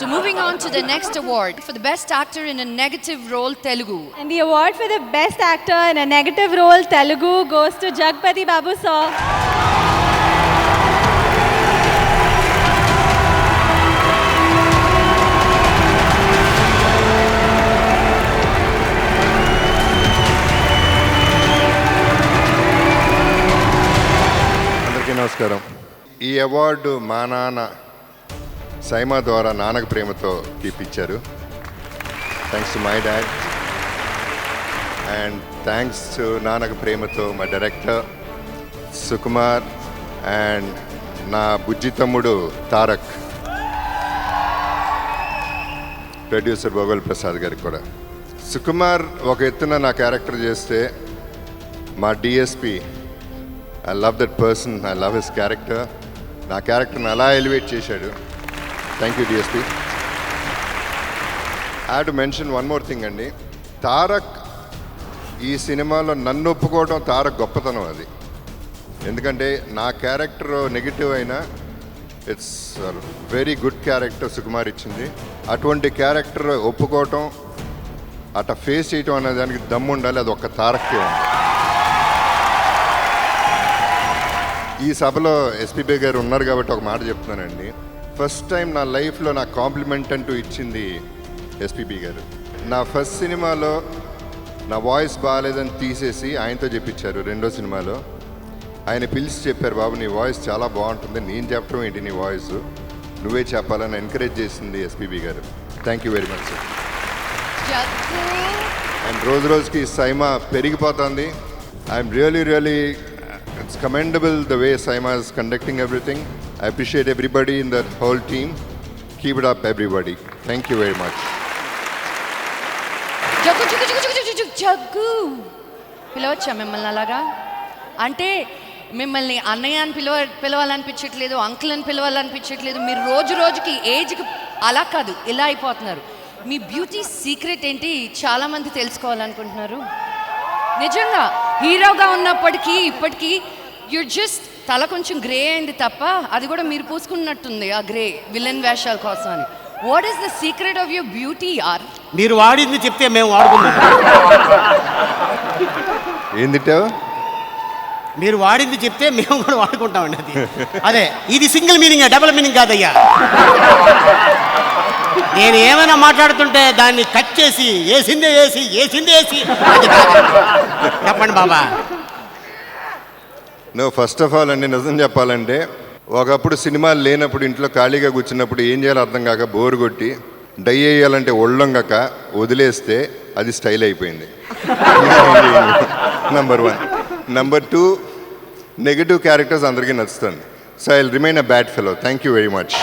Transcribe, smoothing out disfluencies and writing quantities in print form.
So moving on to the next award for the best actor in a negative role Telugu. And the award for the best actor in a negative role Telugu goes to Jagpati Babu sir. అందరికీ నమస్కారం. ఈ award మా నాన్న సైమా ద్వారా నాన్నకు ప్రేమతో ఇప్పించారు. Thanks to my dad and thanks to Nannaku Prematho మా director Sukumar and నా బుజ్జి తమ్ముడు తారక్, ప్రొడ్యూసర్ భోగోల్ ప్రసాద్ గారికి కూడా. సుకుమార్ ఒక ఎత్తున నా క్యారెక్టర్ చేస్తే మా DSP, I love that person, I love his character. నా క్యారెక్టర్ని అలా ఎలివేట్ చేశాడు. Thank you DSP. I have to mention one more thing అండి. తారక్ ఈ సినిమాలో నన్ను ఒప్పుకోవడం తారక్ గొప్పతనం అది. ఎందుకంటే నా క్యారెక్టర్ నెగిటివ్ అయినా it's very good character Sukumar ఇచ్చింది. అటువంటి క్యారెక్టర్ ఒప్పుకోవటం, అట్లా ఫేస్ చేయటం అనే దానికి దమ్ము ఉండాలి. అది ఒక్క తారక్కే ఉంది. ఈ సభలో ఎస్పీబీ గారు ఉన్నారు కాబట్టి ఒక మాట చెప్తున్నానండి. ఫస్ట్ టైం నా లైఫ్లో నాకు కాంప్లిమెంట్ అంటూ ఇచ్చింది ఎస్పీబీ గారు. నా ఫస్ట్ సినిమాలో నా వాయిస్ బాగాలేదని తీసేసి ఆయనతో చెప్పించారు. రెండో సినిమాలో ఆయన పిలిచి చెప్పారు, బాబు నీ వాయిస్ చాలా బాగుంటుంది, నేను చెప్పడం ఏంటి, నీ వాయిస్ నువ్వే చెప్పాలని ఎంకరేజ్ చేసింది ఎస్పీబీ గారు. Thank you very much sir. And రోజు రోజుకి సైమా పెరిగిపోతుంది. I'm really it's commendable the way Saima is conducting everything. I appreciate everybody in that whole team. Keep it up everybody. Thank you very much. Jaggu పిలవచ్చా మిమ్మల్ని అలాగా? అంటే మిమ్మల్ని అన్నయ్య అని పిలవాలనిపించట్లేదు, అంకుల్ అని పిలవాలనిపించట్లేదు. మీరు రోజు రోజుకి ఏజ్కి అలా కాదు, ఇలా అయిపోతున్నారు. మీ బ్యూటీ సీక్రెట్ ఏంటి చాలామంది తెలుసుకోవాలనుకుంటున్నారు. నిజంగా హీరోగా ఉన్నప్పటికీ ఇప్పటికీ యు జస్ట్ తల కొంచెం గ్రే అయింది తప్ప, అది కూడా మీరు పూసుకున్నట్టుంది ఆ గ్రే విలన్ వేషాల కోసం అని. What is the secret of your beauty యార్? మీరు వాడింది చెప్తే మేము వాడుకుంటాం. ఏందిటావు? మీరు వాడింది చెప్తే మేము కూడా వాడుకుంటామండి. అది అదే, ఇది సింగిల్ మీనింగ్, డబుల్ మీనింగ్ కాదయ్యా. నేను ఏమైనా మాట్లాడుతుంటే దాన్ని కట్ చేసి వేసిందే వేసి అది చెప్పండి బాబా. నువ్వు ఫస్ట్ ఆఫ్ ఆల్ అండి, నిజం చెప్పాలంటే ఒకప్పుడు సినిమాలు లేనప్పుడు ఇంట్లో ఖాళీగా కూర్చున్నప్పుడు ఏం చేయాలో అర్థం కాక బోరు కొట్టి డై వేయాలంటే ఒళ్ళొంగక వదిలేస్తే అది స్టైల్ అయిపోయింది. నంబర్ 1. నంబర్ 2, నెగటివ్ క్యారెక్టర్స్ అందరికీ నచ్చుతుంది. So I will remain a bad fellow. Thank you very much.